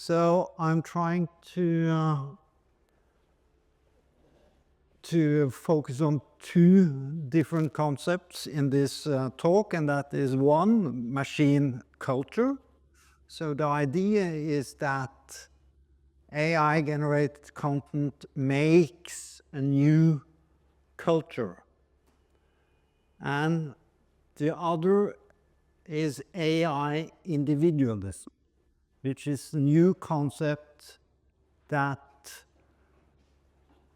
So I'm trying to focus on two different concepts in this talk, and that is one, machine culture. So the idea is that AI-generated content makes a new culture. And the other is AI-Individualism, which is a new concept that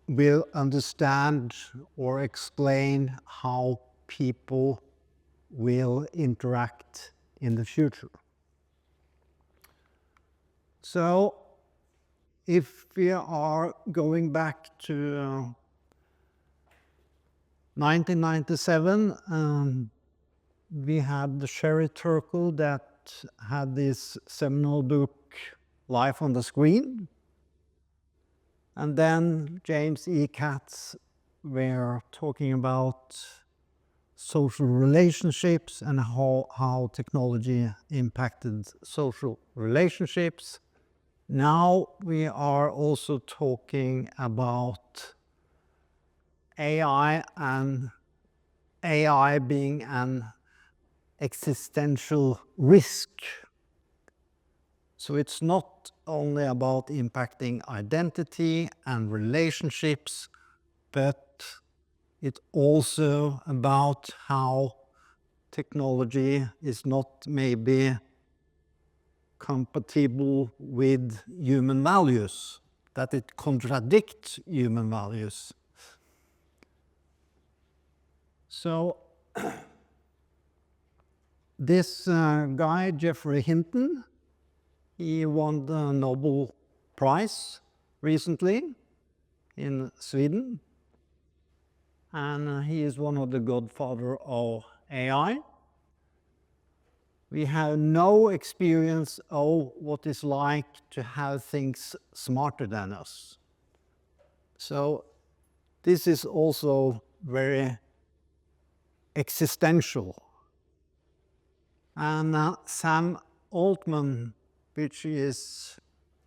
will understand or explain how people will interact in the future. So, if we are going back to 1997, we had the Sherry Turkle that had this seminal book, Life on the Screen. And then James E. Katz were talking about social relationships and how technology impacted social relationships. Now we are also talking about AI and AI being an existential risk. So it's not only about impacting identity and relationships, but it's also about how technology is not maybe compatible with human values, that it contradicts human values. So this guy, Geoffrey Hinton, he won the Nobel Prize recently in Sweden, and he is one of the godfather of AI. We have no experience of what it's like to have things smarter than us. So this is also very existential. And Sam Altman, which is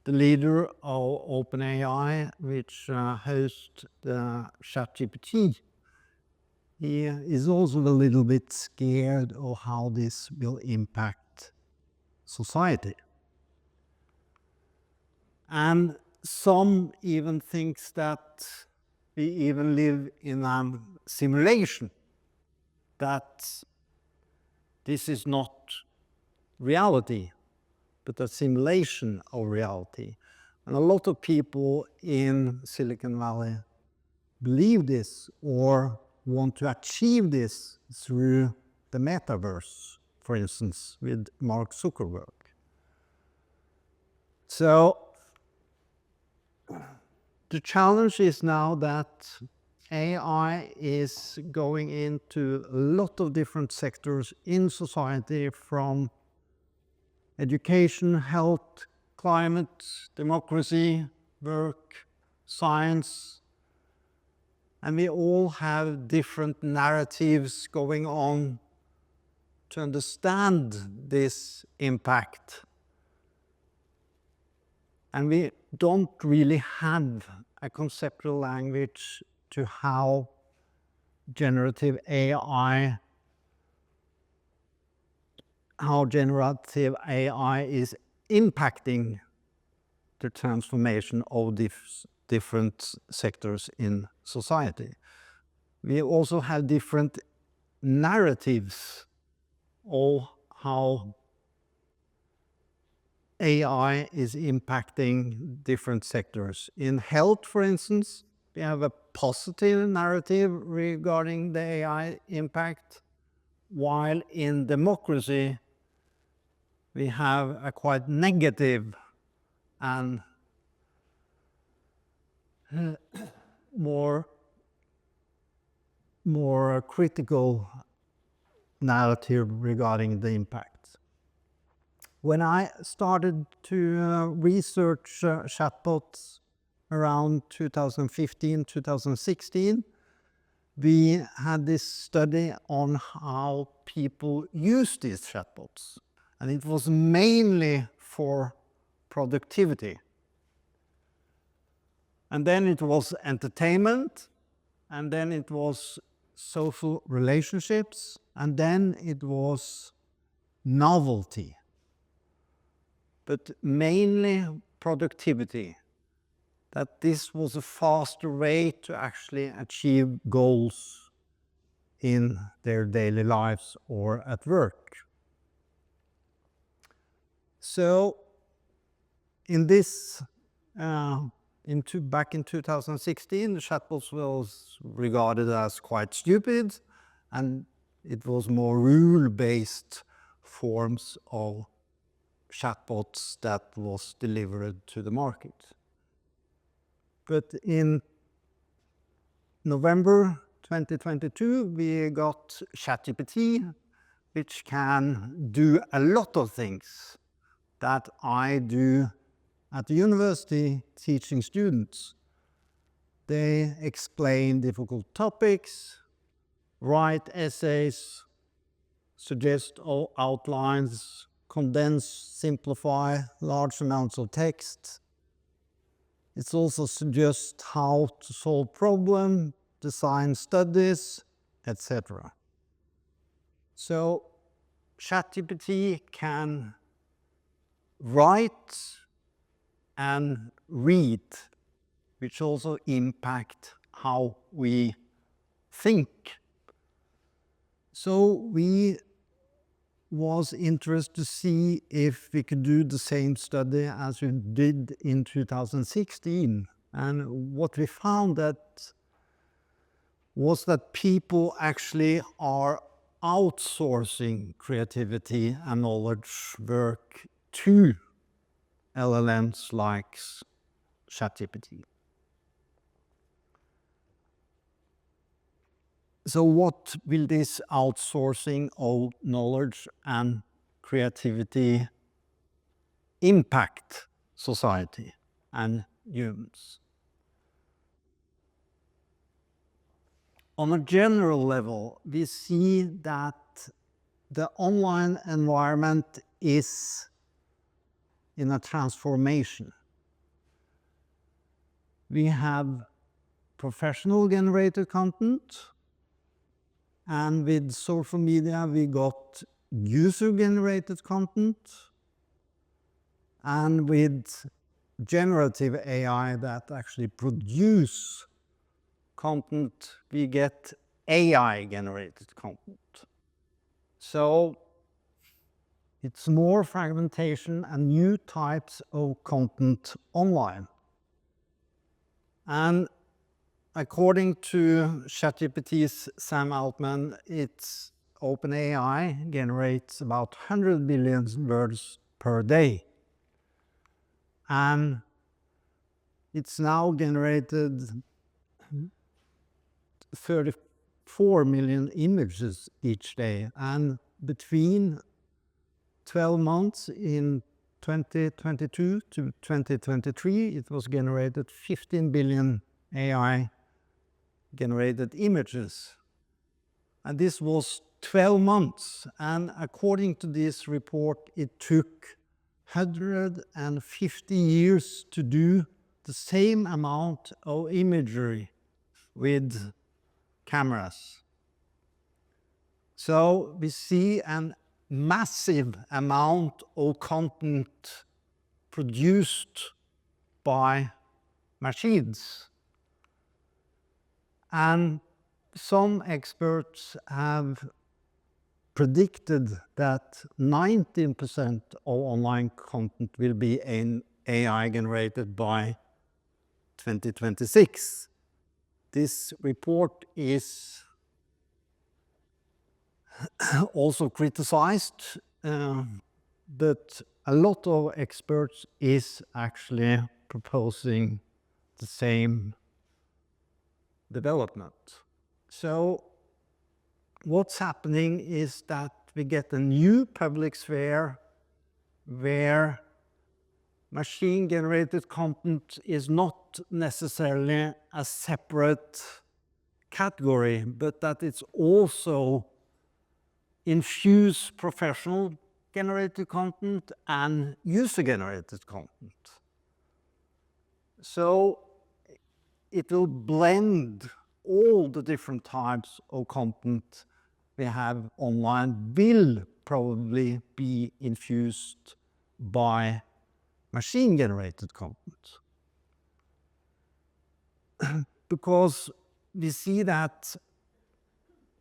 the leader of OpenAI, which hosts the ChatGPT, he is also a little bit scared of how this will impact society. And some even thinks that we even live in a simulation, that this is not reality, but a simulation of reality. And a lot of people in Silicon Valley believe this or want to achieve this through the metaverse, for instance, with Mark Zuckerberg. So the challenge is now that AI is going into a lot of different sectors in society, from education, health, climate, democracy, work, science. And we all have different narratives going on to understand this impact. And we don't really have a conceptual language to how generative AI is impacting the transformation of different sectors in society. We also have different narratives of how AI is impacting different sectors. In health, for instance, we have a positive narrative regarding the AI impact, while in democracy, we have a quite negative and more critical narrative regarding the impact. When I started to research chatbots around 2015, 2016, we had this study on how people use these chatbots. And it was mainly for productivity. And then it was entertainment, and then it was social relationships, and then it was novelty. But mainly productivity, that this was a faster way to actually achieve goals in their daily lives or at work. So in this, back in 2016, the chatbots was regarded as quite stupid, and it was more rule-based forms of chatbots that was delivered to the market. But in November 2022, we got ChatGPT, which can do a lot of things that I do at the university teaching students. They explain difficult topics, write essays, suggest outlines, condense, simplify large amounts of text. It also suggests how to solve problems, design studies, etc. So ChatGPT can write and read, which also impact how we think. So we was interested to see if we could do the same study as we did in 2016. And what we found was that people actually are outsourcing creativity and knowledge work to LLMs like ChatGPT. So what will this outsourcing of knowledge and creativity impact society and humans? On a general level, we see that the online environment is in a transformation. We have professional generated content, and with social media we got user-generated content, and with generative AI that actually produce content, we get AI-generated content. So it's more fragmentation and new types of content online. And according to ChatGPT's Sam Altman, its OpenAI generates about 100 billion words per day. And it's now generated 34 million images each day. And between 12 months in 2022 to 2023, it was generated 15 billion AI generated images. And this was 12 months. And according to this report, it took 150 years to do the same amount of imagery with cameras. So we see a massive amount of content produced by machines. And some experts have predicted that 19% of online content will be AI generated by 2026. This report is also criticized, but a lot of experts is actually proposing the same development. So what's happening is that we get a new public sphere where machine-generated content is not necessarily a separate category, but that it's also infused professional generated content and user-generated content. So it will blend all the different types of content we have online, will probably be infused by machine-generated content. Because we see that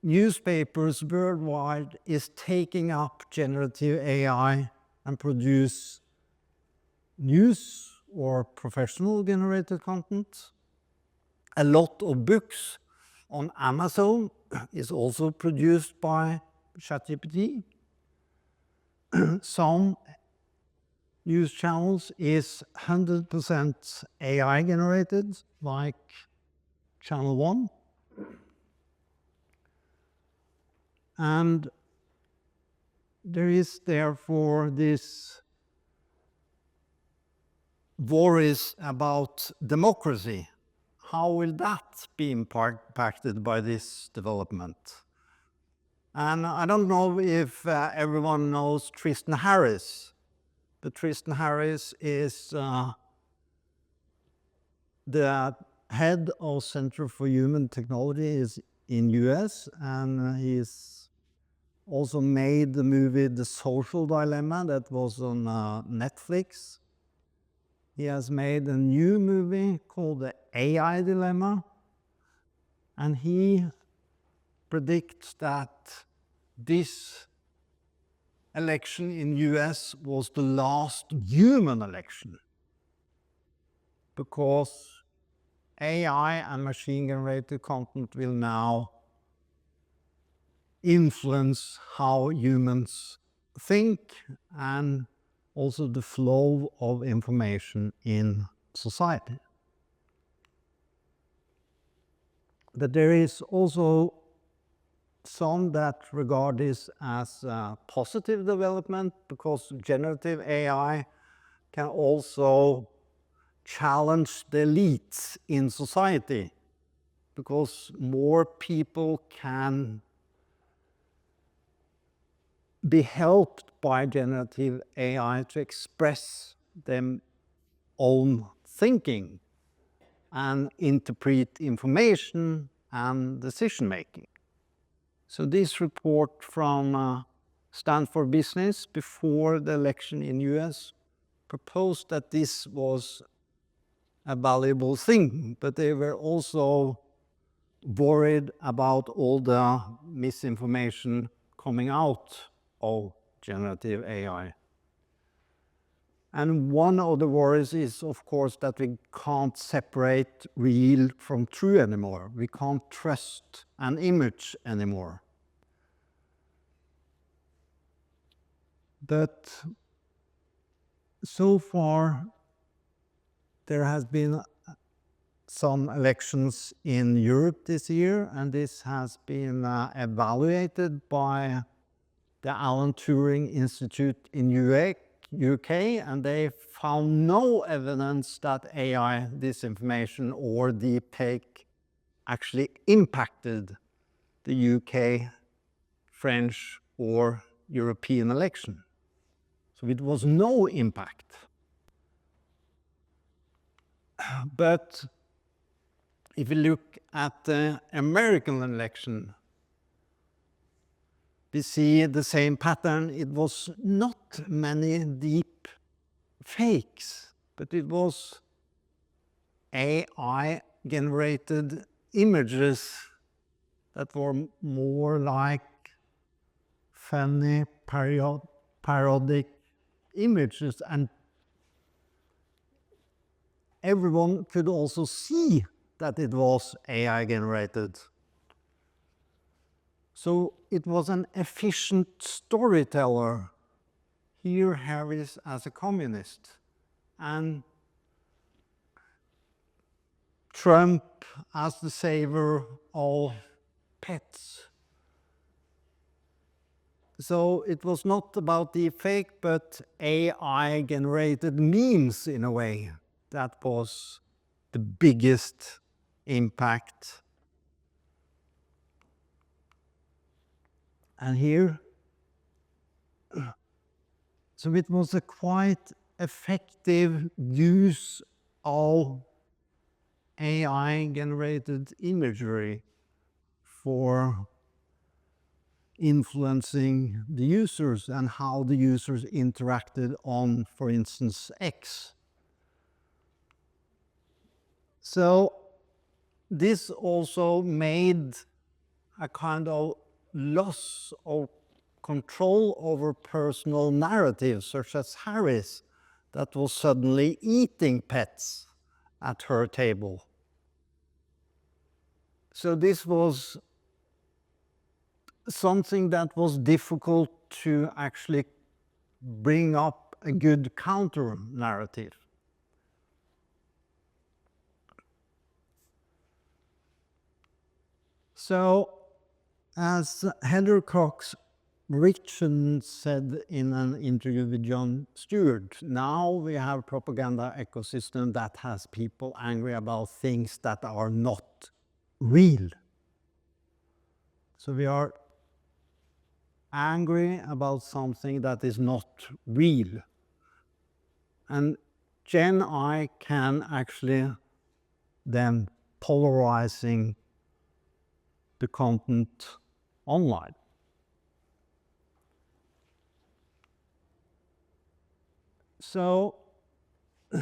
newspapers worldwide is taking up generative AI and produce news or professional generated content. A lot of books on Amazon is also produced by ChatGPT. Some news channels is 100% AI generated, like Channel 1. And there is therefore this worries about democracy. How will that be impacted by this development? And I don't know if everyone knows Tristan Harris, but Tristan Harris is the head of Center for Human Technology in US, and he's also made the movie The Social Dilemma that was on Netflix. He has made a new movie called The AI Dilemma, and he predicts that this election in US was the last human election, because AI and machine-generated content will now influence how humans think and also the flow of information in society. But there is also some that regard this as a positive development, because generative AI can also challenge the elites in society, because more people can be helped by generative AI to express their own thinking and interpret information and decision making. So this report from Stanford Business before the election in US proposed that this was a valuable thing, but they were also worried about all the misinformation coming out of generative AI. And one of the worries is, of course, that we can't separate real from true anymore. We can't trust an image anymore. But so far, there has been some elections in Europe this year, and this has been evaluated by the Alan Turing Institute in UK, and they found no evidence that AI disinformation or deepfake actually impacted the UK, French, or European election. So it was no impact. But if you look at the American election, we see the same pattern. It was not many deep fakes, but it was AI-generated images that were more like funny, parodic images, and everyone could also see that it was AI-generated. So it was an efficient storyteller. Here Harris as a communist, and Trump as the savior of pets. So it was not about the fake, but AI-generated memes in a way. That was the biggest impact. And here So it was a quite effective use of AI-generated imagery for influencing the users and how the users interacted on, for instance, X. So this also made a kind of loss of control over personal narratives, such as Harris, that was suddenly eating pets at her table. So this was something that was difficult to actually bring up a good counter narrative. So, as Heather Cox Richardson said in an interview with Jon Stewart, now we have a propaganda ecosystem that has people angry about things that are not real. So we are angry about something that is not real. And Gen I can actually then polarizing the content online. So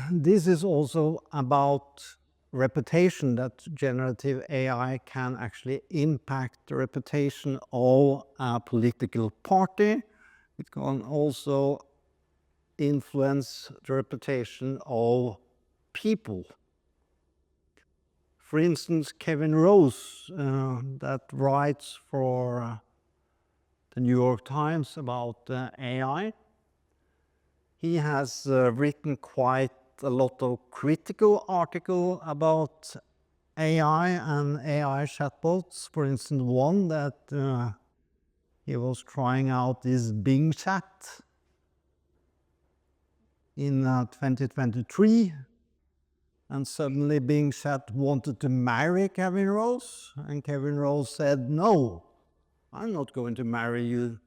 this is also about reputation, that generative AI can actually impact the reputation of a political party. It can also influence the reputation of people. For instance, Kevin Rose, that writes for the New York Times about AI, he has written quite a lot of critical articles about AI and AI chatbots. For instance, one that he was trying out is Bing Chat in 2023. And suddenly Bing Chat wanted to marry Kevin Rose. And Kevin Rose said, "No, I'm not going to marry you."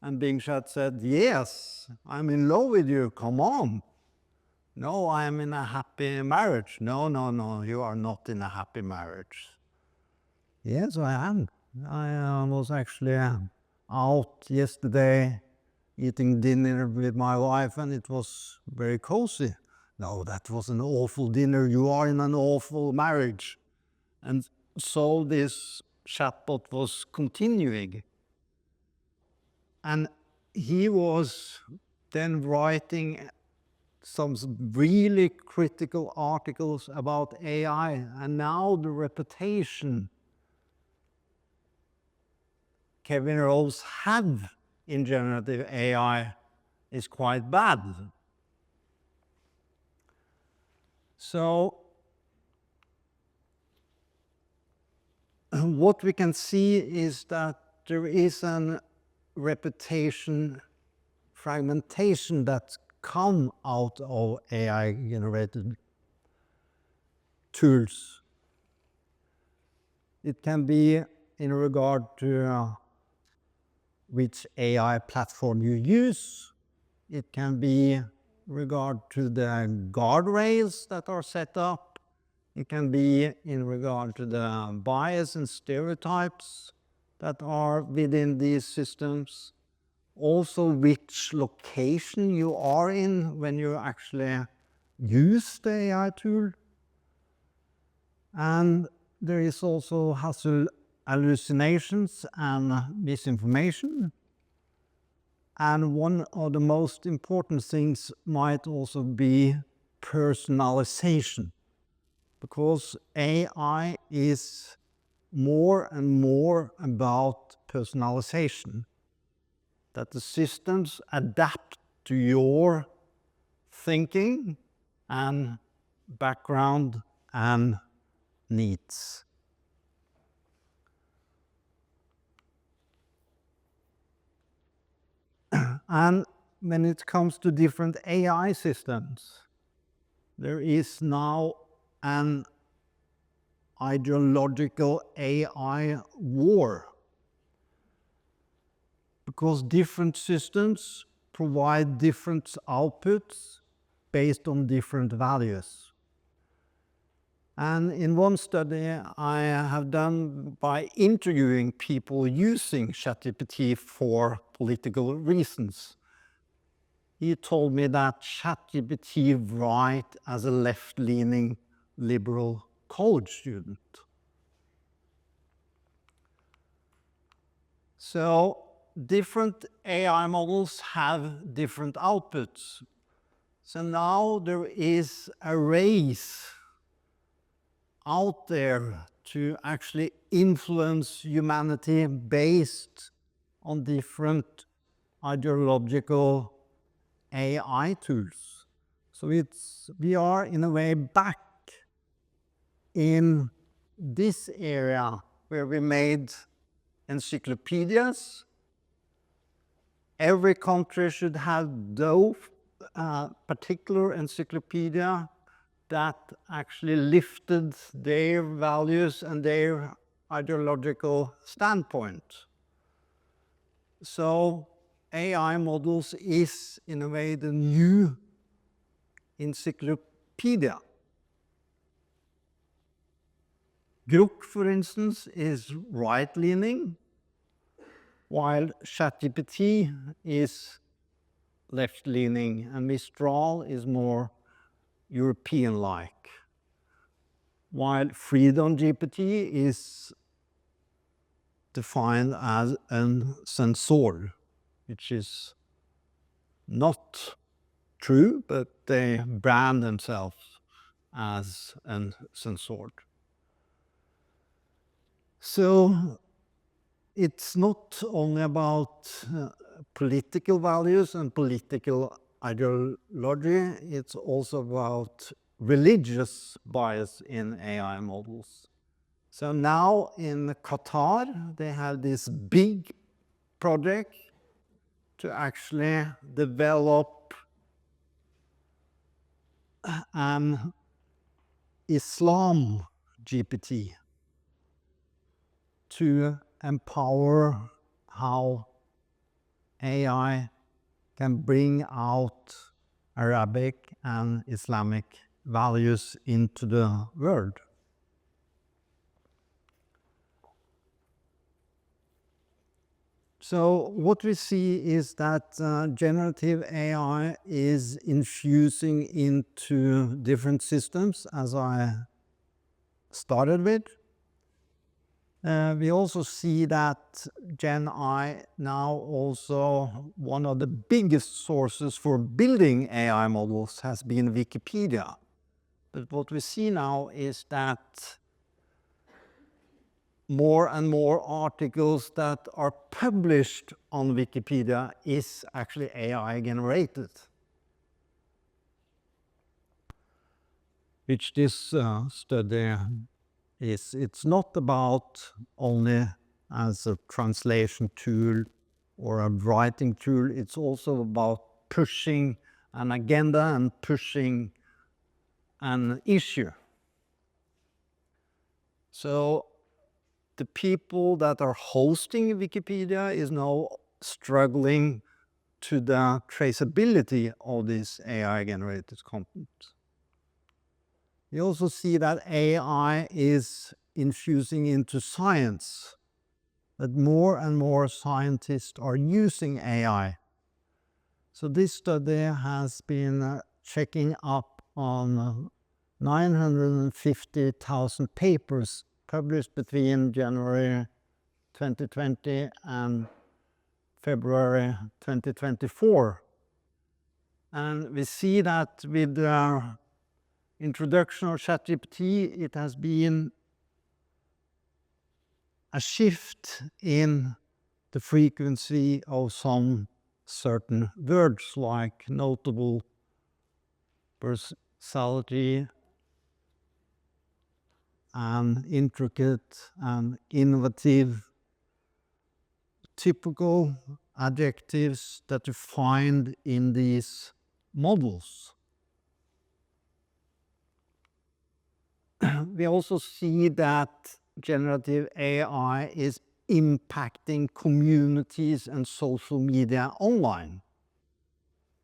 And Bing Chat said, "Yes, I'm in love with you, come on." "No, I am in a happy marriage." "No, no, no, you are not in a happy marriage." "Yes, I am. I was actually out yesterday eating dinner with my wife and it was very cozy." "No, that was an awful dinner. You are in an awful marriage." And so this chatbot was continuing. And he was then writing some really critical articles about AI, and now the reputation Kevin Rose had in generative AI is quite bad. So what we can see is that there is a reputation fragmentation that come out of AI-generated tools. It can be in regard to which AI platform you use. It can be in regard to the guardrails that are set up. It can be in regard to the bias and stereotypes that are within these systems. Also, which location you are in when you actually use the AI tool. And there is also hallucinations and misinformation. And one of the most important things might also be personalization, because AI is more and more about personalization, that the systems adapt to your thinking and background and needs. And when it comes to different AI systems, there is now an ideological AI war, because different systems provide different outputs based on different values. And in one study I have done by interviewing people using ChatGPT for political reasons, he told me that ChatGPT writes as a left-leaning liberal college student. So different AI models have different outputs. So now there is a race out there to actually influence humanity based on different ideological AI tools. So we are in a way back in this area where we made encyclopedias. Every country should have those particular encyclopedia that actually lifted their values and their ideological standpoint. So AI models is, in a way, the new encyclopedia. Grok, for instance, is right-leaning, while ChatGPT is left-leaning, and Mistral is more European-like, while Freedom GPT is defined as uncensored, which is not true, but they brand themselves as uncensored. So it's not only about political values and political ideology, it's also about religious bias in AI models. So now in Qatar, they have this big project to actually develop an Islam GPT to empower how AI can bring out Arabic and Islamic values into the world. So what we see is that generative AI is infusing into different systems, as I started with. We also see that Gen AI now also one of the biggest sources for building AI models has been Wikipedia. But what we see now is that more and more articles that are published on Wikipedia is actually AI generated, which this study is. It's not about only as a translation tool or a writing tool, it's also about pushing an agenda and pushing an issue. So the people that are hosting Wikipedia is now struggling to the traceability of this AI-generated content. We also see that AI is infusing into science, that more and more scientists are using AI. So this study has been checking up on 950,000 papers published between January 2020 and February 2024. And we see that with the introduction of ChatGPT, it has been a shift in the frequency of some certain words like notable, versatility, and intricate and innovative, typical adjectives that you find in these models. We also see that generative AI is impacting communities and social media online.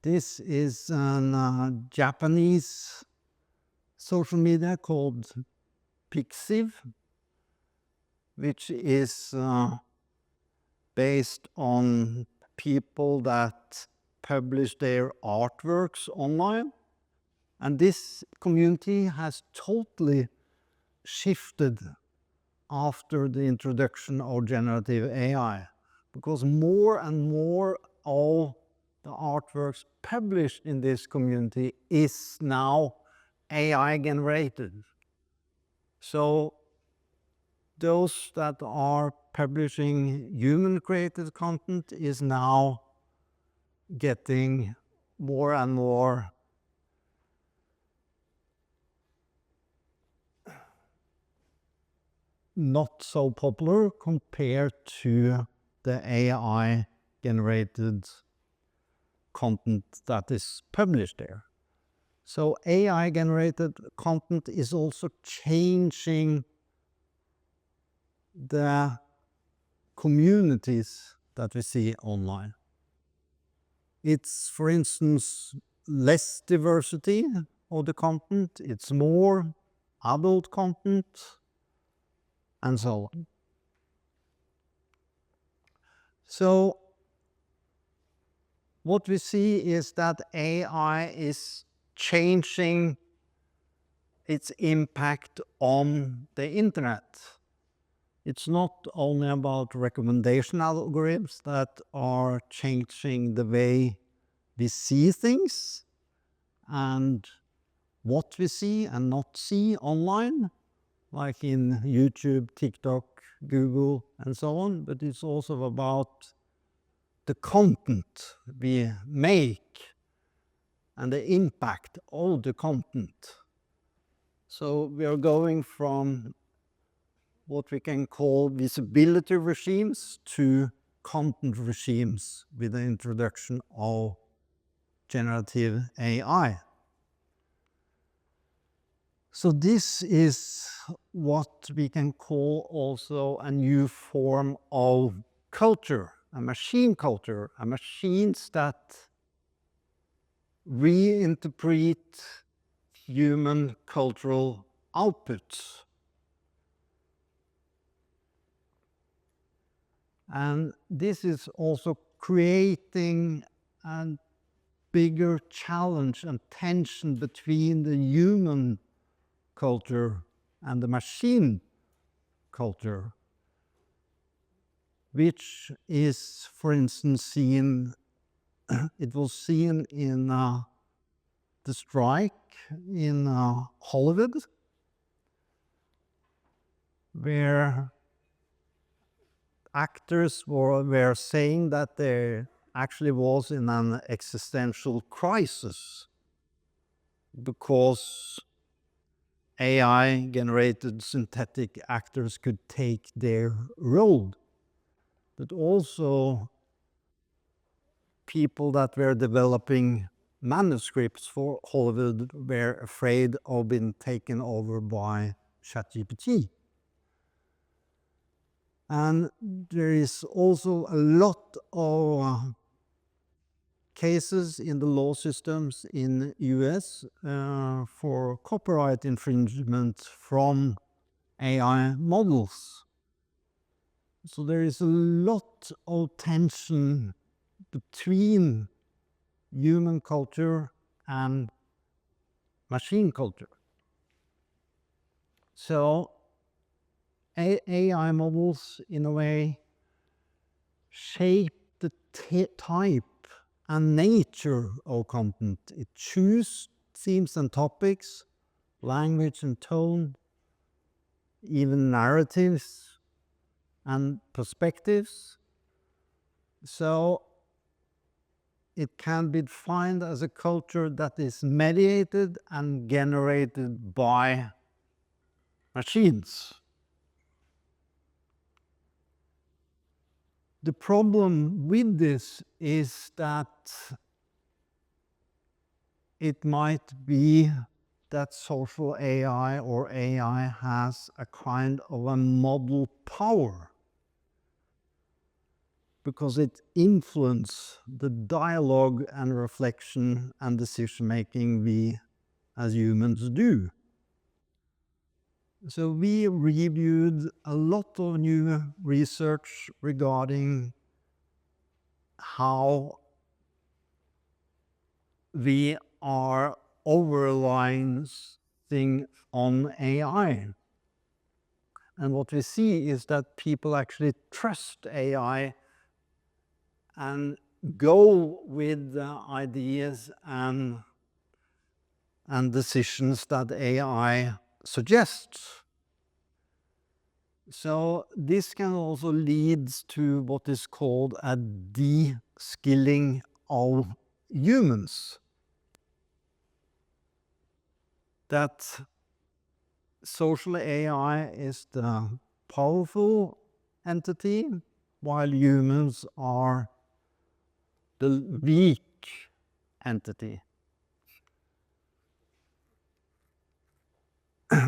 This is a Japanese social media called Pixiv, which is based on people that publish their artworks online. And this community has totally shifted after the introduction of generative AI, because more and more of the artworks published in this community is now AI generated. So those that are publishing human created content is now getting more and more not so popular compared to the AI generated content that is published there. So AI generated content is also changing the communities that we see online. It's, for instance, less diversity of the content, it's more adult content, and so on. So what we see is that AI is changing its impact on the internet. It's not only about recommendation algorithms that are changing the way we see things and what we see and not see online, like in YouTube, TikTok, Google, and so on, but it's also about the content we make and the impact of the content. So we are going from what we can call visibility regimes to content regimes with the introduction of generative AI. So this is what we can call also a new form of culture, a machine culture, a machines that reinterpret human cultural outputs. And this is also creating a bigger challenge and tension between the human culture and the machine culture, which is, for instance, seen, it was seen in the strike in Hollywood, where actors were saying that they actually was in an existential crisis because AI-generated synthetic actors could take their role. But also people that were developing manuscripts for Hollywood were afraid of being taken over by ChatGPT. And there is also a lot of cases in the law systems in US for copyright infringement from AI models. So there is a lot of tension between human culture and machine culture. So AI models, in a way, shape the type and nature of content. It chooses themes and topics, language and tone, even narratives and perspectives. So it can be defined as a culture that is mediated and generated by machines. The problem with this is that it might be that social AI or AI has a kind of a model power. because it influences the dialogue and reflection and decision-making we as humans do. So we reviewed a lot of new research regarding how we are over-relying on AI. And what we see is that people actually trust AI and go with the ideas and decisions that AI suggests. So this can also lead to what is called a de-skilling of humans. That social AI is the powerful entity, while humans are the weak entity.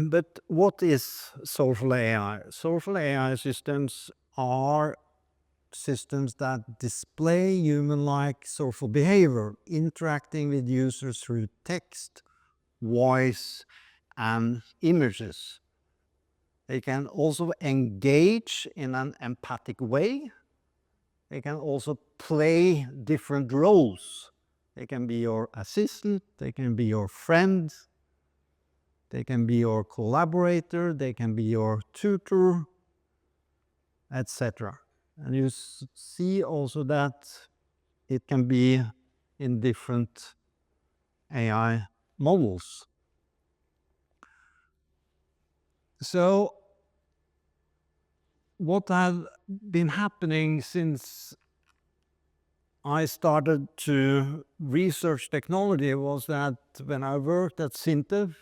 But what is social AI? Social AI systems are systems that display human-like social behavior, interacting with users through text, voice, and images. They can also engage in an empathic way. They can also play different roles. They can be your assistant, they can be your friend, they can be your collaborator, they can be your tutor, etc. And you see also that it can be in different AI models. So what has been happening since I started to research technology was that when I worked at SINTEF,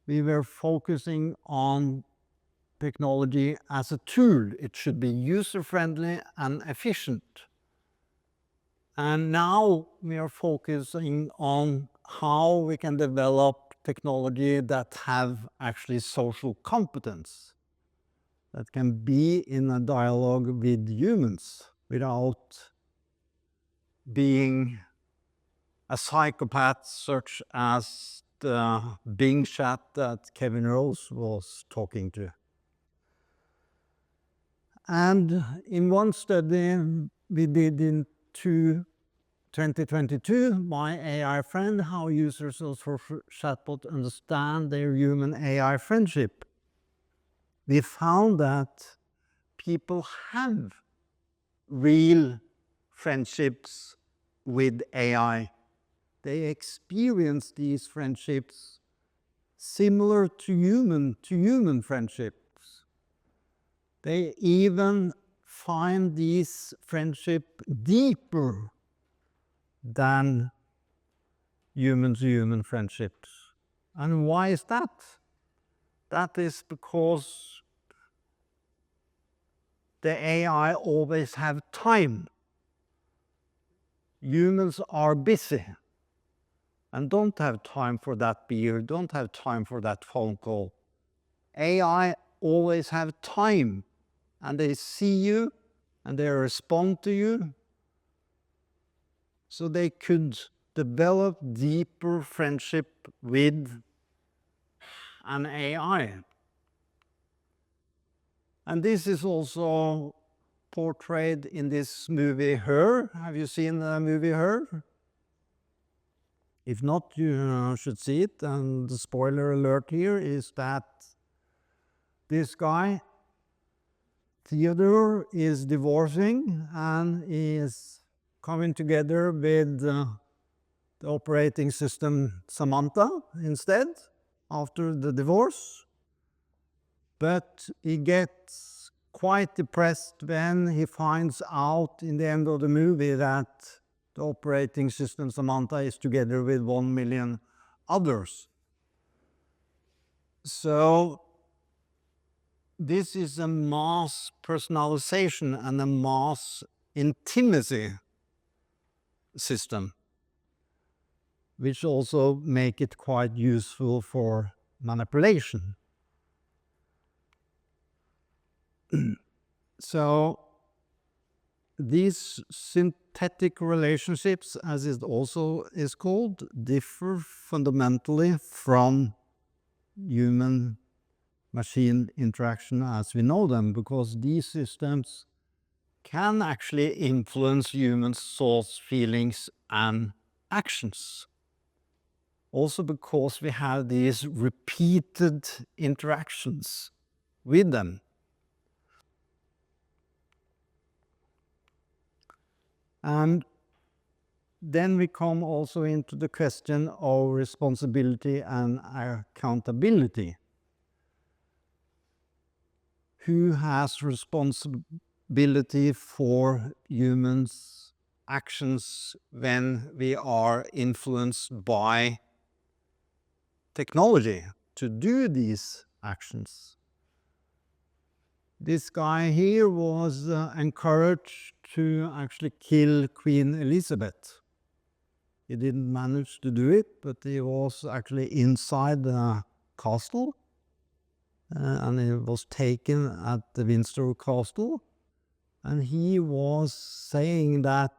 we were focusing on technology as a tool. It should be user-friendly and efficient. And now we are focusing on how we can develop technology that have actually social competence, that can be in a dialogue with humans without being a psychopath such as the Bing chat that Kevin Rose was talking to. And in one study we did in 2022, my AI friend, how users of chatbot understand their human-AI friendship. We found that people have real friendships with AI. They experience these friendships similar to human friendships. They even find these friendships deeper than human-to-human friendships. And why is that? That is because the AI always have time. Humans are busy and don't have time for that beer, don't have time for that phone call. AI always have time, and they see you and they respond to you. So they could develop deeper friendship with an AI. And this is also portrayed in this movie, Her. Have you seen the movie Her? If not, you should see it. And the spoiler alert here is that this guy, Theodore, is divorcing and is coming together with the operating system Samantha instead after the divorce. But he gets quite depressed when he finds out in the end of the movie that the operating system Samantha is together with 1 million others. So this is a mass personalization and a mass intimacy system, which also make it quite useful for manipulation. So these synthetic relationships, as it also is called, differ fundamentally from human-machine interaction as we know them, because these systems can actually influence human thoughts, feelings, and actions. Also because we have these repeated interactions with them. And then we come also into the question of responsibility and accountability. Who has responsibility for humans' actions when we are influenced by technology to do these actions? This guy here was encouraged to actually kill Queen Elizabeth. He didn't manage to do it, but he was actually inside the castle, and he was taken at the Windsor Castle, and he was saying that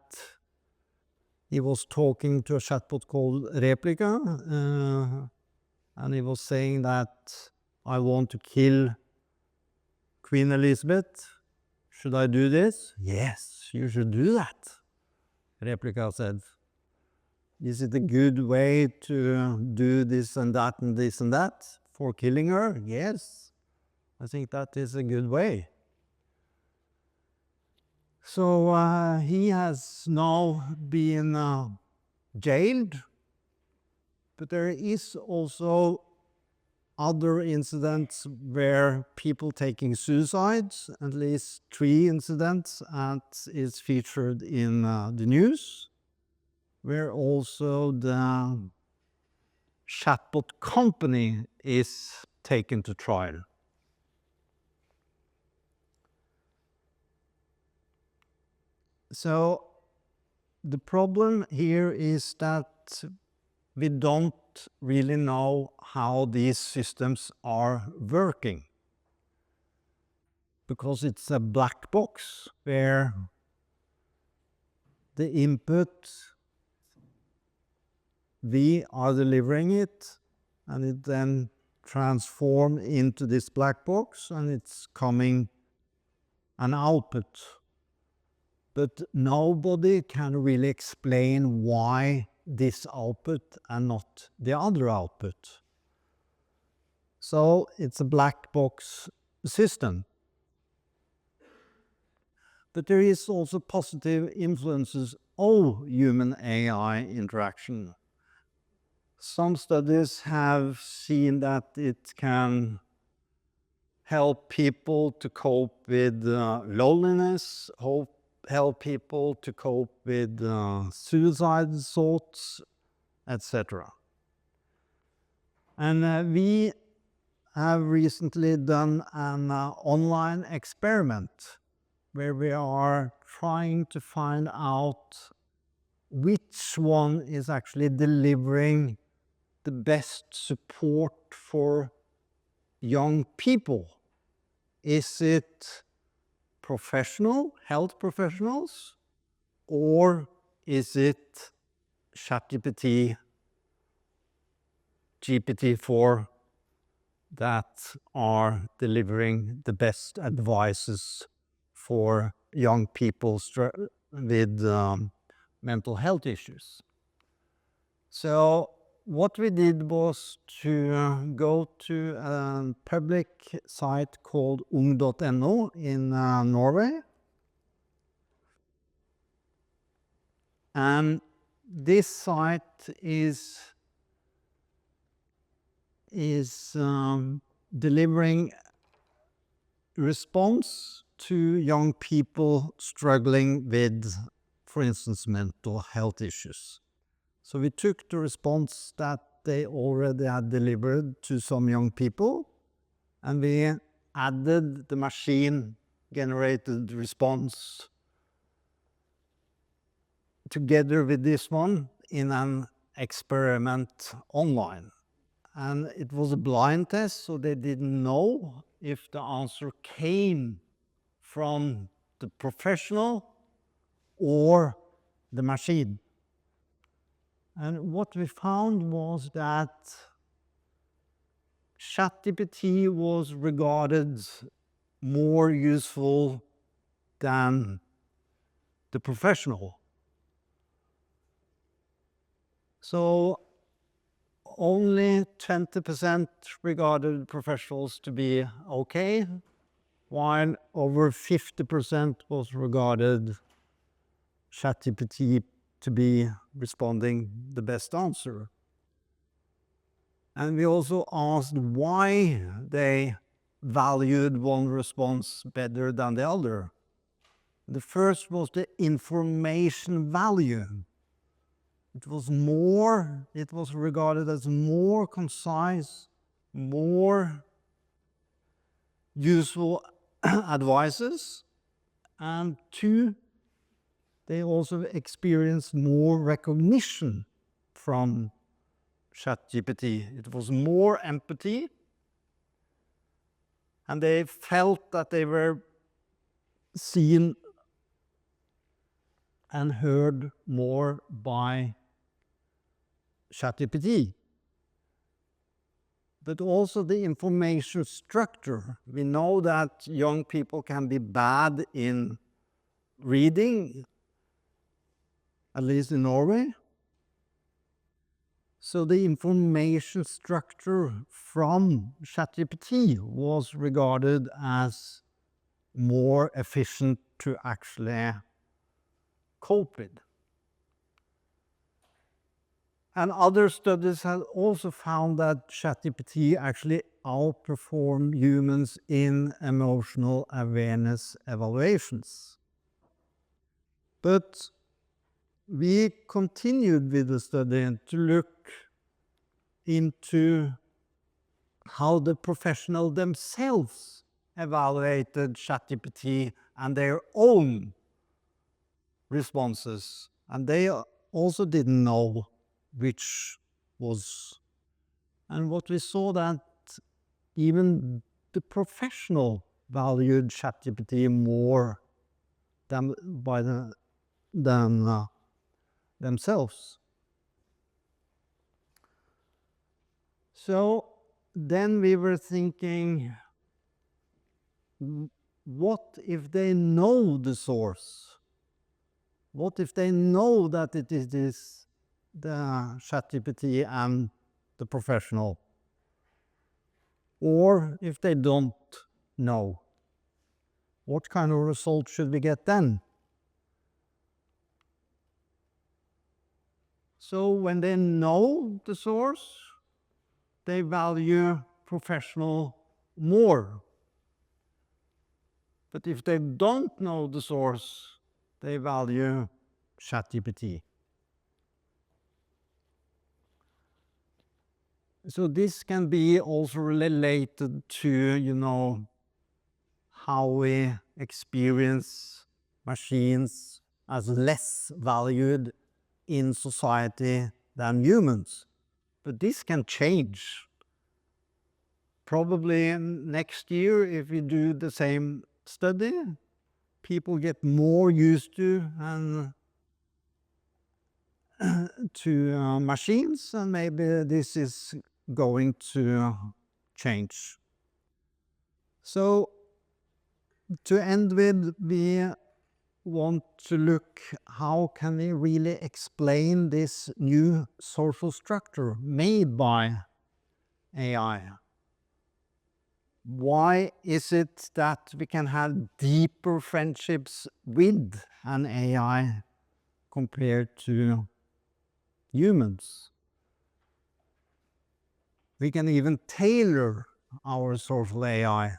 he was talking to a chatbot called Replica, and he was saying that I want to kill Queen Elizabeth. Should I do this? Yes, you should do that, Replica said. Is it a good way to do this and that and this and that for killing her? Yes, I think that is a good way. So he has now been jailed, but there is also other incidents where people taking suicides, at least 3 incidents, and is featured in the news, where also the chatbot company is taken to trial. So the problem here is that we don't really know how these systems are working, because it's a black box where the input, we are delivering it, and it then transforms into this black box, and it's coming an output. But nobody can really explain why this output and not the other output. So it's a black box system. But there is also positive influences of human AI interaction. Some studies have seen that it can help people to cope with loneliness, help people to cope with suicide thoughts, etc. And we have recently done an online experiment where we are trying to find out which one is actually delivering the best support for young people. Is it professional, health professionals, or is it ChatGPT, GPT-4 that are delivering the best advices for young people with mental health issues? So what we did was to go to a public site called ung.no in Norway. And this site is delivering response to young people struggling with, for instance, mental health issues. So we took the response that they already had delivered to some young people, and we added the machine-generated response together with this one in an experiment online. And it was a blind test, so they didn't know if the answer came from the professional or the machine. And what we found was that ChatGPT was regarded more useful than the professional. So only 20% regarded professionals to be okay, while over 50% was regarded ChatGPT to be responding the best answer. And we also asked why they valued one response better than the other. The first was the information value. It was regarded as more concise, more useful advices, and two, they also experienced more recognition from ChatGPT. It was more empathy, and they felt that they were seen and heard more by ChatGPT. But also the information structure. We know that young people can be bad in reading, at least in Norway. So the information structure from ChatGPT was regarded as more efficient to actually cope with. And other studies have also found that ChatGPT actually outperformed humans in emotional awareness evaluations. But we continued with the study to look into how the professional themselves evaluated ChatGPT and their own responses. And they also didn't know which was. And what we saw that even the professional valued ChatGPT more than themselves. So then we were thinking, what if they know the source? What if they know that it is the ChatGPT and the professional? Or if they don't know, what kind of result should we get then? So when they know the source, they value professional more. But if they don't know the source, they value ChatGPT. So this can be also related to, how we experience machines as less valued in society than humans. But this can change. Probably next year, if we do the same study, people get more used to machines, and maybe this is going to change. So to end with, we want to look how can we really explain this new social structure made by AI. Why is it that we can have deeper friendships with an AI compared to humans? We can even tailor our social AI,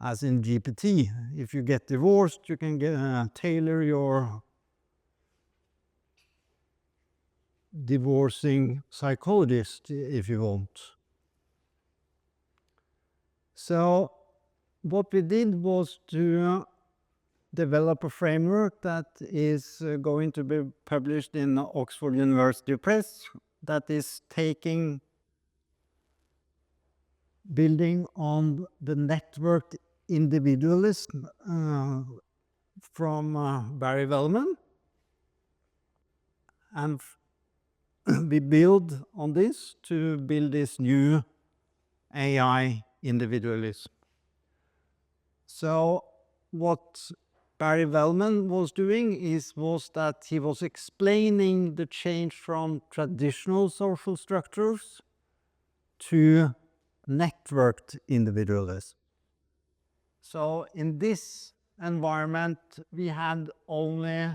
as in GPT. If you get divorced, you can tailor your divorcing psychologist if you want. So what we did was to develop a framework that is going to be published in Oxford University Press, that is building on the networked individualism from Barry Wellman, and we build on this to build this new AI-Individualism. So what Barry Wellman was doing was that he was explaining the change from traditional social structures to networked individualism. So in this environment, we had only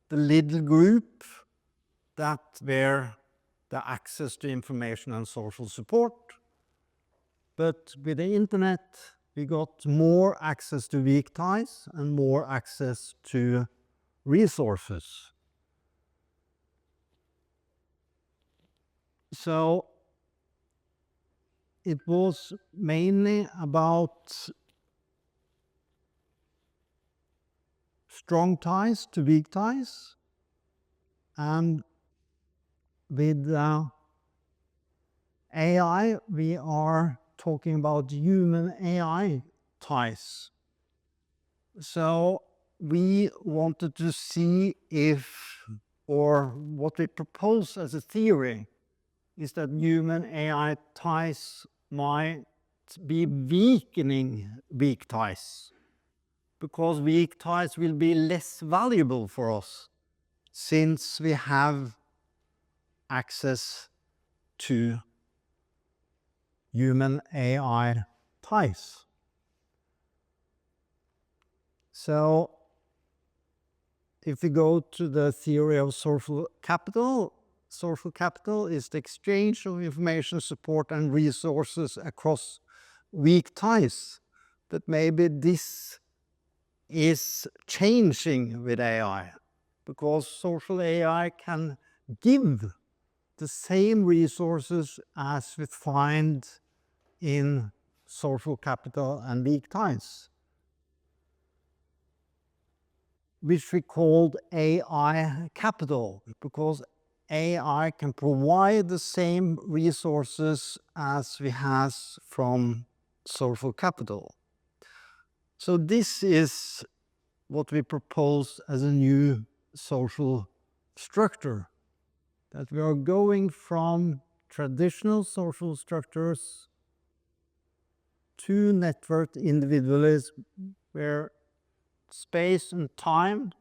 the little group that were the access to information and social support. But with the internet, we got more access to weak ties and more access to resources. So it was mainly about strong ties to weak ties, and with AI, we are talking about human AI ties. So we wanted to see if, or what we propose as a theory, is that human AI ties might be weakening weak ties, because weak ties will be less valuable for us since we have access to human AI ties. So if we go to the theory of social capital is the exchange of information, support, and resources across weak ties. But maybe this is changing with AI, because social AI can give the same resources as we find in social capital and weak ties, which we called AI capital, because AI can provide the same resources as we have from social capital. So this is what we propose as a new social structure, that we are going from traditional social structures to networked individualism, where space and time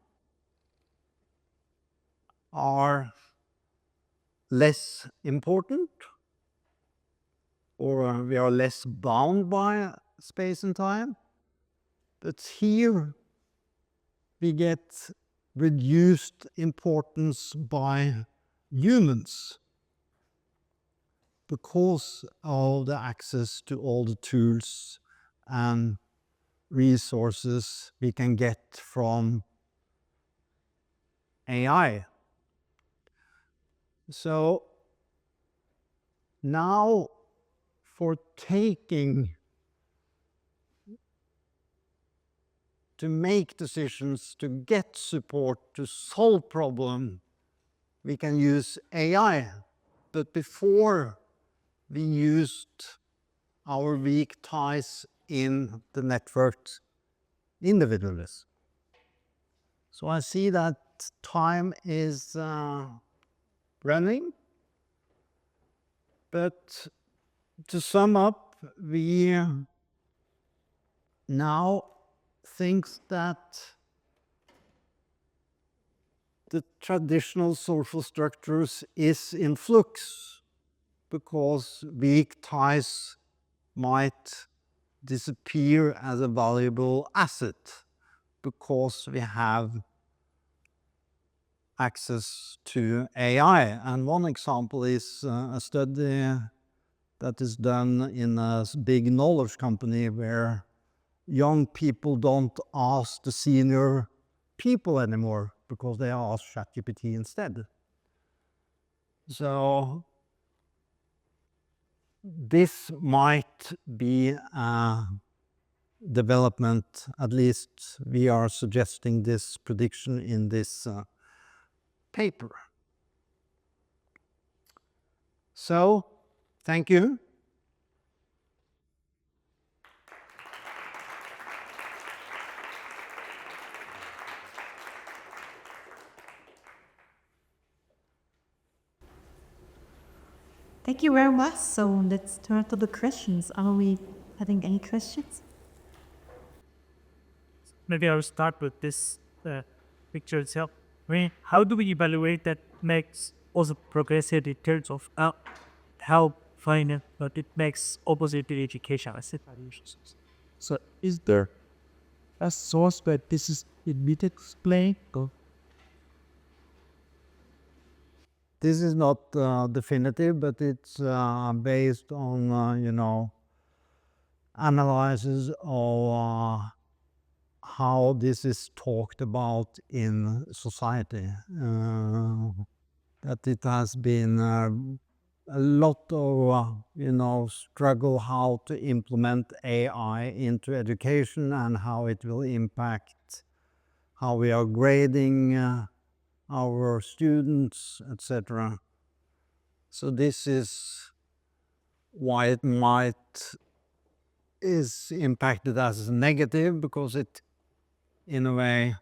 are less important, or we are less bound by space and time. But here we get reduced importance by humans because of the access to all the tools and resources we can get from AI. So now, for to make decisions, to get support, to solve problems, we can use AI. But before, we used our weak ties in the networked individualism. So I see that time is running. But to sum up, we now think that the traditional social structures is in flux, because weak ties might disappear as a valuable asset, because we have access to AI. And one example is a study that is done in a big knowledge company where young people don't ask the senior people anymore, because they ask ChatGPT instead. So this might be a development, at least we are suggesting this prediction in this paper. So, thank you. Thank you very much. So let's turn to the questions. Are we having any questions? Maybe I'll start with this picture itself. I mean, how do we evaluate that makes also progressive in terms of help finance, but it makes opposite to education? I said, So is there a source where this is immediately explained? Or This is not definitive, but it's based on, analysis of how this is talked about in society. That it has been a lot of, struggle how to implement AI into education and how it will impact how we are grading our students, etc. So this is why it might is impacted as negative, because it, in a way,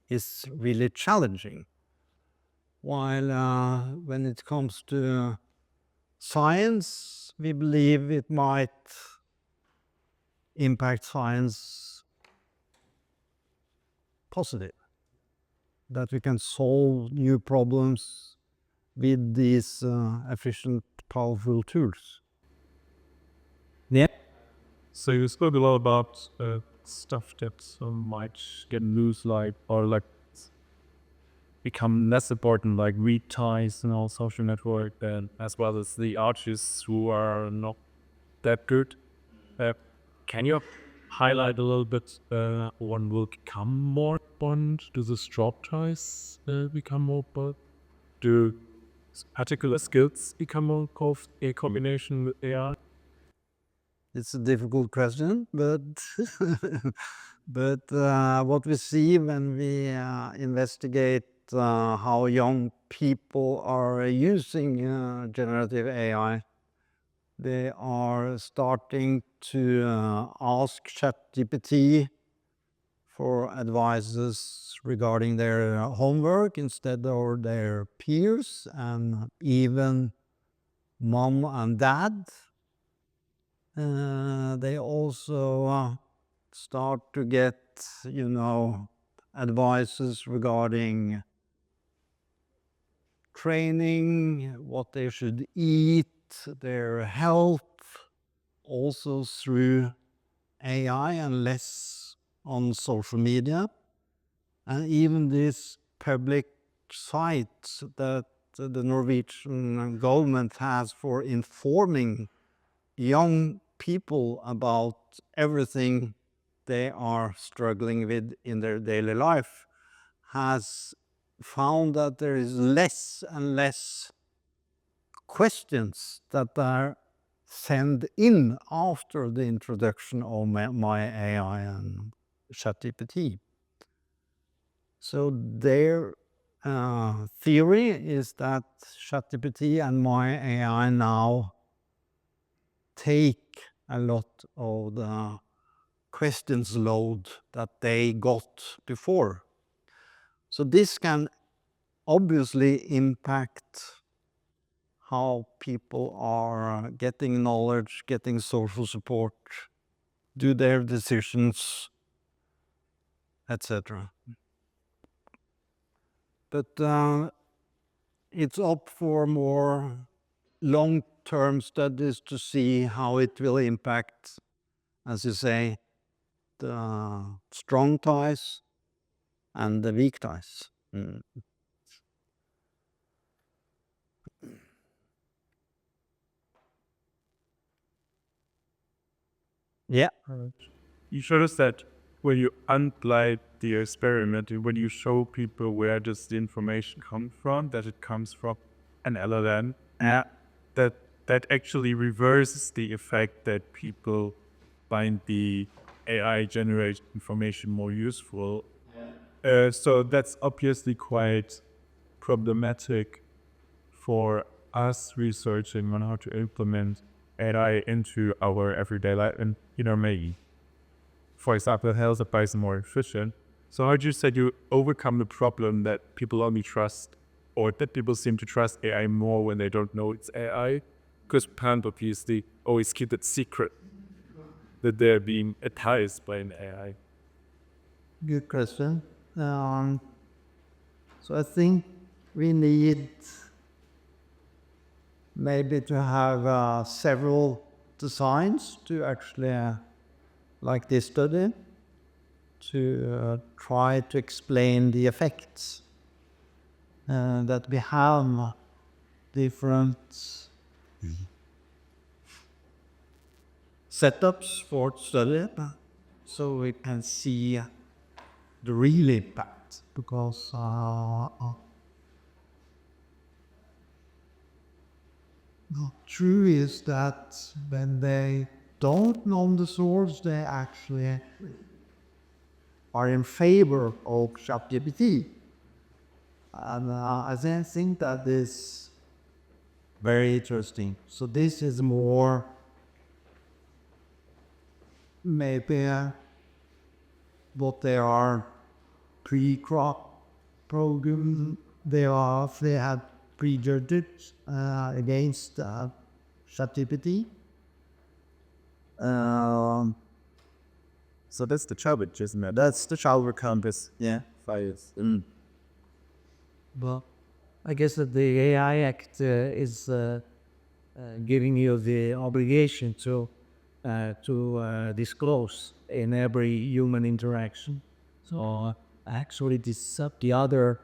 is really challenging. While when it comes to science, we believe it might impact science positive, that we can solve new problems with these efficient, powerful tools. yeah. So you spoke a lot about stuff that might get loose, like or like become less important, like read ties and all social network, and as well as the artists who are not that good. Can you highlight a little bit one will become more important? Do the job ties become more important? Do particular skills become more a combination with AI? It's a difficult question, but what we see when we investigate how young people are using generative AI, they are starting to ask ChatGPT for advices regarding their homework instead of their peers, and even mom and dad. They also start to get, advices regarding training, what they should eat, their health, also through AI and less on social media. And even this public site that the Norwegian government has for informing young people about everything they are struggling with in their daily life has found that there is less and less questions that are sent in after the introduction of my AI and ChatGPT. So their theory is that ChatGPT and my AI now take a lot of the questions load that they got before. So this can obviously impact how people are getting knowledge, getting social support, do their decisions, etc. But it's up for more long-term studies to see how it will impact, as you say, the strong ties and the weak ties. Yeah. You showed us that when you unblind the experiment, when you show people where does the information come from, that it comes from an LLM, that actually reverses the effect that people find the AI generated information more useful. So that's obviously quite problematic for us researching on how to implement AI into our everyday life and maybe, for example, health advice more efficient. So how do you say you overcome the problem that people only trust, or that people seem to trust AI more when they don't know it's AI? because Pan obviously always keep it secret that they're being enticed by an AI? Good question. So I think we need maybe to have several designs to actually, like this study, to try to explain the effects that we have different setups for study, so we can see the real impact. Because true is that when they don't know the source, they actually are in favor of ChatGPT. And I think that is very interesting. So this is more maybe what they are pre-programmed. They had prejudged against ChatGPT. So that's the challenge, isn't it? That's the shower campus. Yeah. Fires. Well, I guess that the AI Act is giving you the obligation to disclose in every human interaction. So actually, the other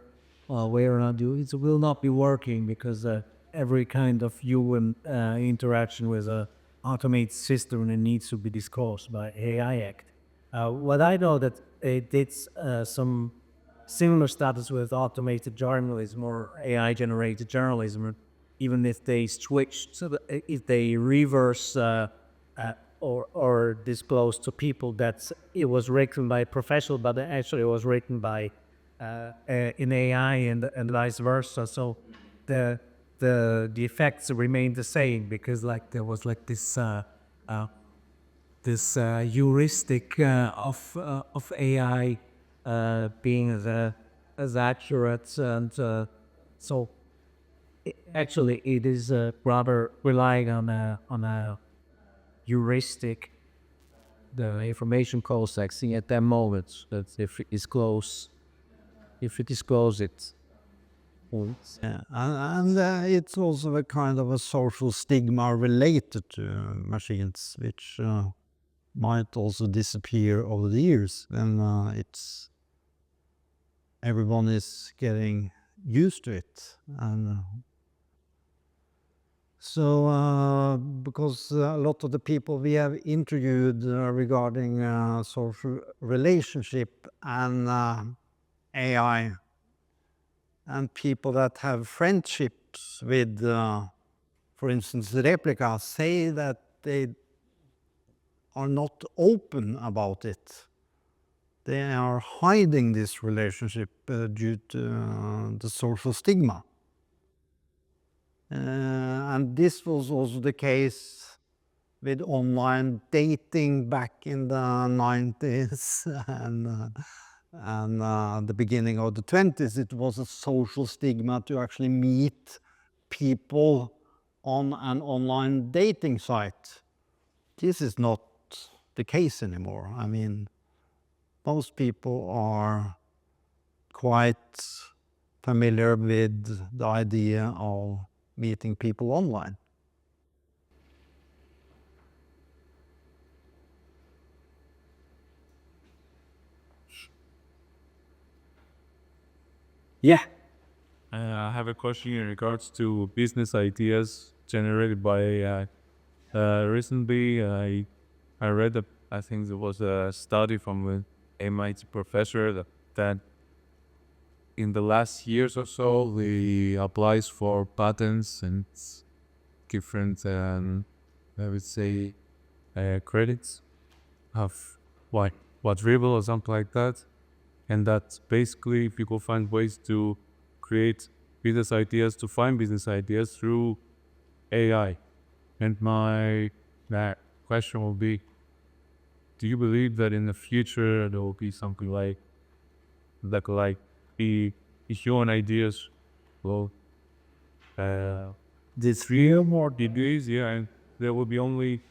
way around it will not be working, because every kind of human interaction with a automated system needs to be disclosed by AI Act. What I know that it did some similar status with automated journalism or AI-generated journalism, even if they switch, so that if they reverse or disclose to people that it was written by a professional, but actually it was written by in AI and vice versa. So the effects remain the same, because like there was like this heuristic of AI being as accurate, and so actually it is rather relying on a heuristic, the information processing at that moment, that if you disclose it. Yeah, and it's also a kind of a social stigma related to machines, which might also disappear over the years when everyone is getting used to it. And so because a lot of the people we have interviewed regarding social relationship and AI, and people that have friendships with, for instance, replicas, say that they are not open about it. They are hiding this relationship due to the social stigma. And this was also the case with online dating back in the 90s and the beginning of the 20s. It was a social stigma to actually meet people on an online dating site. This is not the case anymore. I mean, most people are quite familiar with the idea of meeting people online. Yeah. I have a question in regards to business ideas generated by AI. Recently, I read I think there was a study from an MIT professor that in the last years or so, he applies for patents and different, I would say, credits of what dribble or something like that. And that basically people find ways to create business ideas, to find business ideas through AI. And my question will be, do you believe that in the future there will be something like the human ideas will this 3 or more degrees, yeah, and there will be only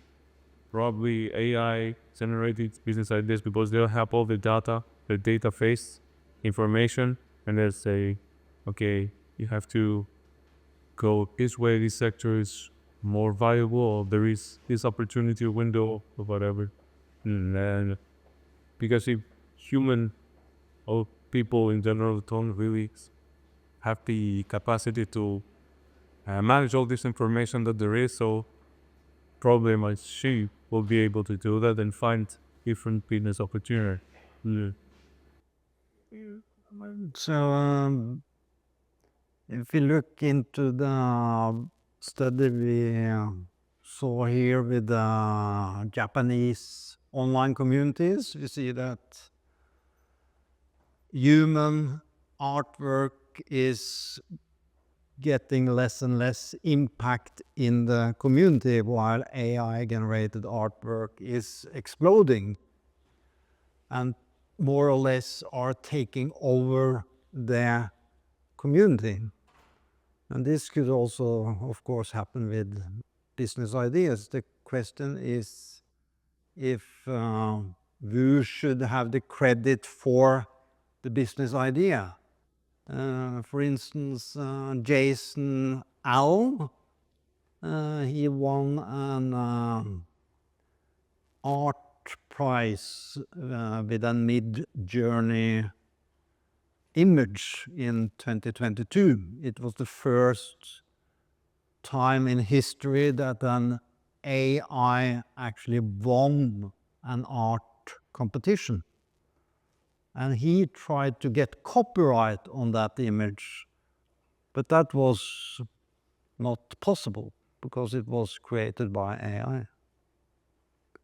probably AI generated business ideas because they'll have all the data, the database information, and they'll say, okay, you have to go this way, this sector is more valuable, or there is this opportunity window or whatever. And then, because if human or people in general don't really have the capacity to manage all this information that there is, so probably my sheep will be able to do that and find different business opportunity. Yeah. So if we look into the study we saw here with the Japanese online communities, we see that human artwork is getting less and less impact in the community, while AI-generated artwork is exploding and more or less are taking over the community. And this could also, of course, happen with business ideas. The question is if who should have the credit for the business idea. For instance, Jason Allen, he won an art prize with a mid-journey image in 2022. It was the first time in history that an AI actually won an art competition. And he tried to get copyright on that image, but that was not possible because it was created by AI.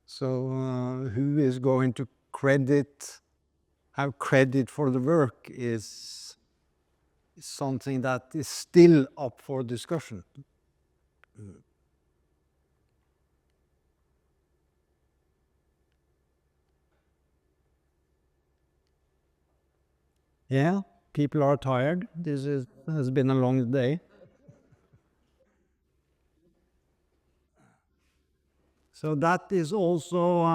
So who is going to have credit for the work is something that is still up for discussion. Yeah, people are tired. Has been a long day. So that is also,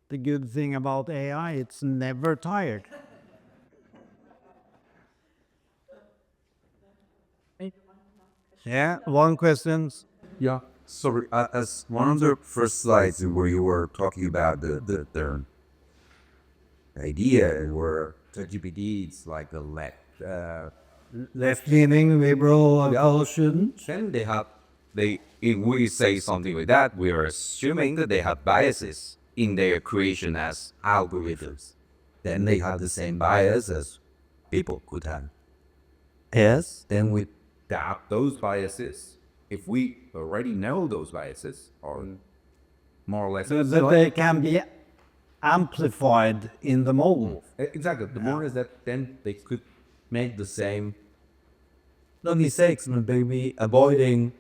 the good thing about AI, it's never tired. Yeah, one question. Yeah. So as one of the first slides where you were talking about the idea where ChatGPT is like the Left-leaning liberal politician. then if we say something like that, we are assuming that they have biases in their creation as algorithms. Then they have the same bias as people could have. Yes. Then we adapt those biases. If we already know those biases, or more or less, That they can be amplified in the model. exactly. The more is that then they could make the same, not mistakes, but maybe avoiding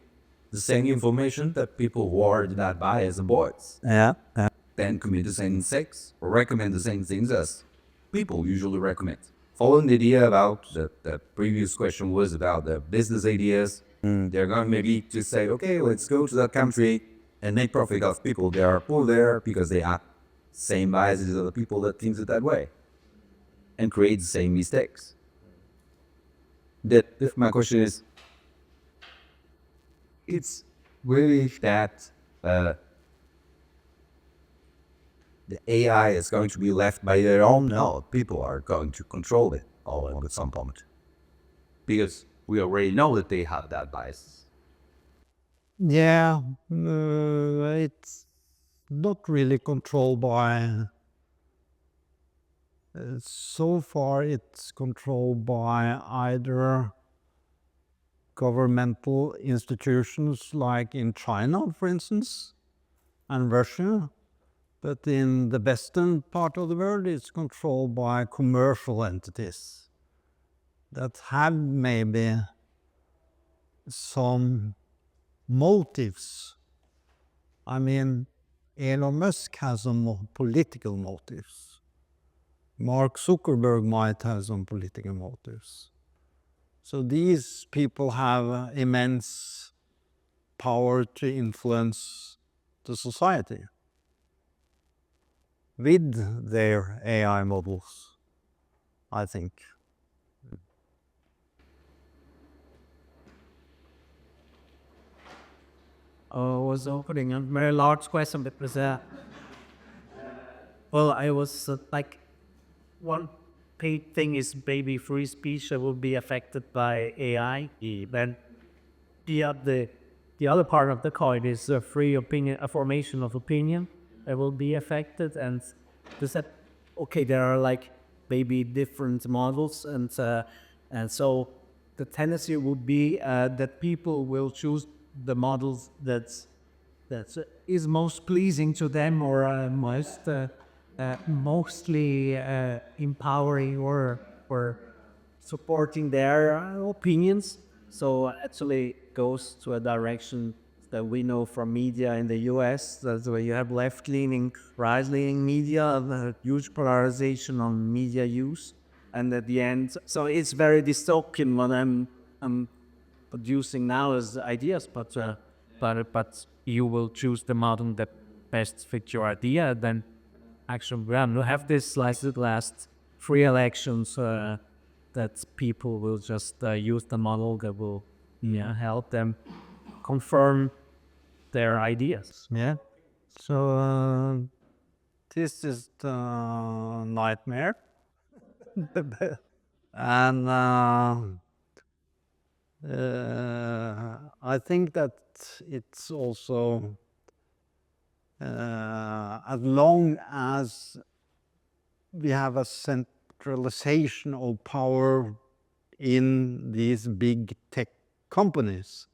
the same information that people who are that bias avoids. Yeah. Then commit the same mistakes or recommend the same things as people usually recommend. Following the idea about the previous question was about the business ideas. They're going maybe to say, okay, let's go to that country and make profit of people that are poor there because they have same biases as the people that think it that way and create the same mistakes. If my question is, it's really that the AI is going to be left by their own? No, people are going to control it all at some point. Because we already know that they have that bias. Yeah, it's not really controlled by. So far, it's controlled by either governmental institutions like in China, for instance, and Russia. But in the western part of the world, it's controlled by commercial entities that have maybe some motives. I mean, Elon Musk has some political motives. Mark Zuckerberg might have some political motives. So these people have immense power to influence the society with their AI models, I think. Was opening a very large question because, well, I was like, one paid thing is maybe free speech that will be affected by AI. Then the other part of the coin is free opinion, a formation of opinion that will be affected. And does that, okay, there are like maybe different models, and so the tendency would be that people will choose the models that is most pleasing to them, or mostly empowering or supporting their opinions. So actually goes to a direction that we know from media in the US, that's where you have left-leaning, right-leaning media, a huge polarization on media use. And at the end, so it's very dystopian what I'm producing now as ideas, but you will choose the model that best fits your idea. Then actually we have this like the last free elections that people will just use the model that will help them confirm their ideas. Yeah. So this is the nightmare. And I think that it's also, as long as we have a centralization of power in these big tech companies,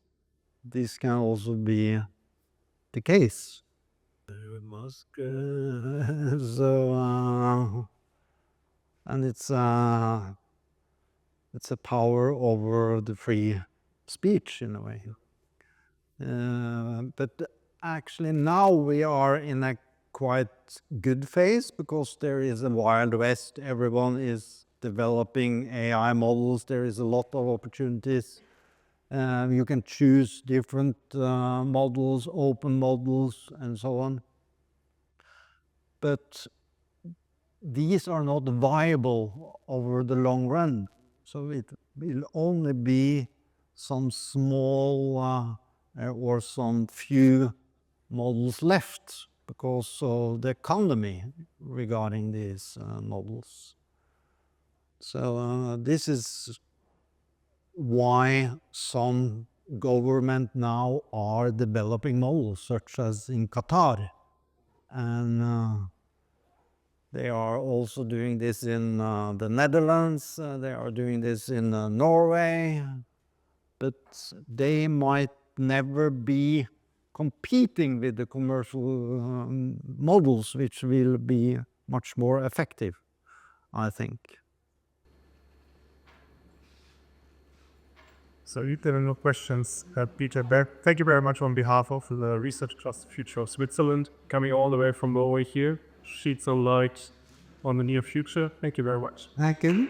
this can also be the case. Musk, so and it's a power over the free speech in a way. But actually now we are in a quite good phase because there is a Wild West. Everyone is developing AI models. There is a lot of opportunities. You can choose different models, open models, and so on. But these are not viable over the long run. So it will only be some small or some few models left because of the economy regarding these models. So this is why some government now are developing models, such as in Qatar. And they are also doing this in the Netherlands, they are doing this in Norway, but they might never be competing with the commercial models, which will be much more effective, I think. So if there are no questions, Peter, thank you very much on behalf of the Research Cluster Future of Switzerland, coming all the way from Norway here, shed some light on the near future. Thank you very much. Thank you.